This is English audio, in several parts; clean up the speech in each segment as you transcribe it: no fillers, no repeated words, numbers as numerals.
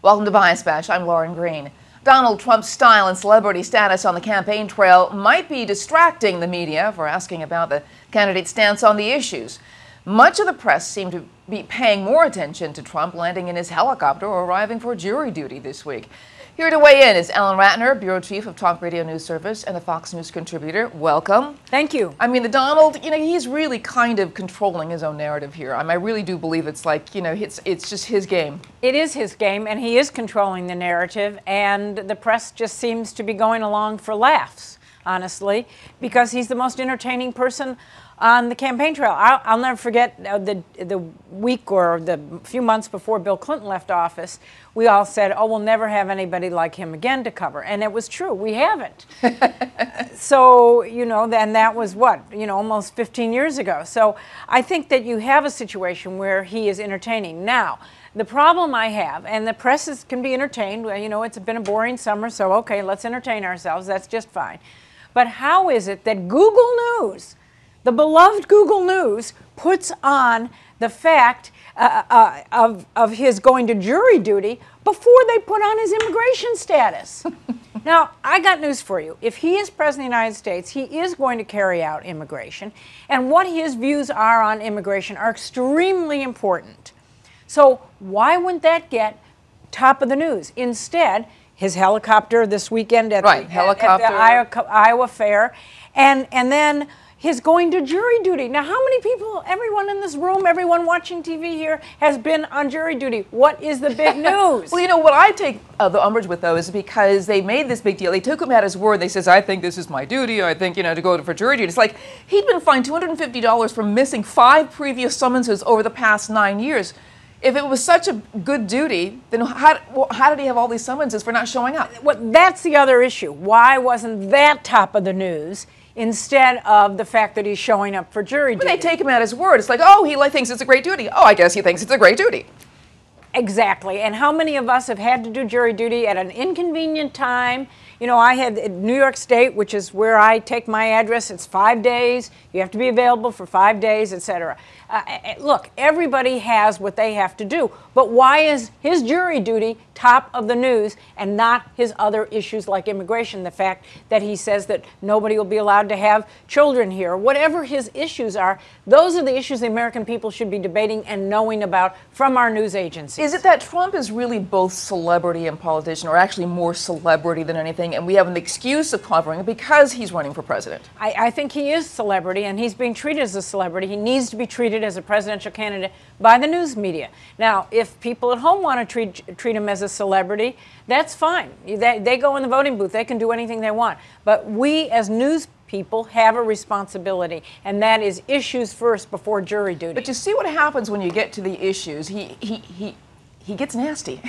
Welcome to Bias Bash. I'm Lauren Green. Donald Trump's style and celebrity status on the campaign trail might be distracting the media for asking about the candidate's stance on the issues. Much of the press seemed to be paying more attention to Trump landing in his helicopter or arriving for jury duty this week. Here to weigh in is Ellen Ratner, Bureau Chief of Talk Radio News Service and a Fox News contributor. Welcome. Thank you. I mean, the Donald, he's really kind of controlling his own narrative here. I really do believe it's like, it's just his game. It is his game, and he is controlling the narrative, and the press just seems to be going along for laughs, honestly, because he's the most entertaining person on the campaign trail. I'll never forget the week or the few months before Bill Clinton left office, we all said, oh, we'll never have anybody like him again to cover. And it was true. We haven't. So, then that was what, almost 15 years ago. So I think that you have a situation where he is entertaining. Now, the problem I have, and the press can be entertained, it's been a boring summer, so okay, let's entertain ourselves. That's just fine. But how is it that Google News, the beloved Google News, puts on the fact of his going to jury duty before they put on his immigration status? Now, I got news for you. If he is President of the United States, he is going to carry out immigration, and what his views are on immigration are extremely important. So why wouldn't that get top of the news? Instead, his helicopter this weekend at the Iowa Fair, and then his going to jury duty. Now, how many people, everyone in this room, everyone watching TV here, has been on jury duty? What is the big news? Well, what I take the umbrage with, though, is because they made this big deal. They took him at his word. They says, I think this is my duty. I think, to go for jury duty. It's like he'd been fined $250 for missing 5 previous summonses over the past 9 years. If it was such a good duty, then how did he have all these summonses for not showing up? Well, that's the other issue. Why wasn't that top of the news instead of the fact that he's showing up for jury duty? But they take him at his word. It's like, oh, he thinks it's a great duty. Oh, I guess he thinks it's a great duty. Exactly. And how many of us have had to do jury duty at an inconvenient time? I had New York State, which is where I take my address. It's 5 days. You have to be available for 5 days, etc. Look, everybody has what they have to do. But why is his jury duty top of the news and not his other issues like immigration? The fact that he says that nobody will be allowed to have children here. Whatever his issues are, those are the issues the American people should be debating and knowing about from our news agencies. Is it that Trump is really both celebrity and politician, or actually more celebrity than anything, and we have an excuse of covering it because he's running for president? I think he is celebrity, and he's being treated as a celebrity. He needs to be treated as a presidential candidate by the news media. Now, if people at home want to treat him as a celebrity, that's fine. They go in the voting booth. They can do anything they want. But we as news people have a responsibility, and that is issues first before jury duty. But you see what happens when you get to the issues. He gets nasty.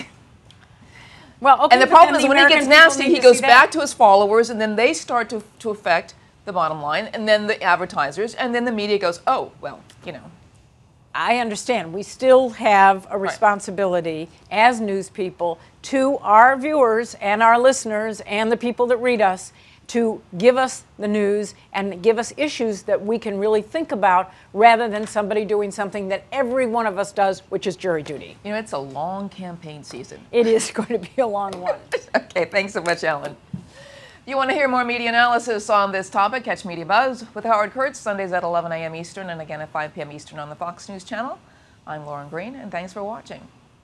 Well, okay, and the problem is when he gets nasty, he goes back to his followers, and then they start to affect the bottom line, and then the advertisers, and then the media goes, oh, well, I understand. We still have a responsibility as news people to our viewers and our listeners and the people that read us to give us the news and give us issues that we can really think about rather than somebody doing something that every one of us does, which is jury duty. It's a long campaign season. It is going to be a long one. Okay, thanks so much, Ellen. If you want to hear more media analysis on this topic, catch Media Buzz with Howard Kurtz, Sundays at 11 a.m. Eastern and again at 5 p.m. Eastern on the Fox News Channel. I'm Lauren Green, and thanks for watching.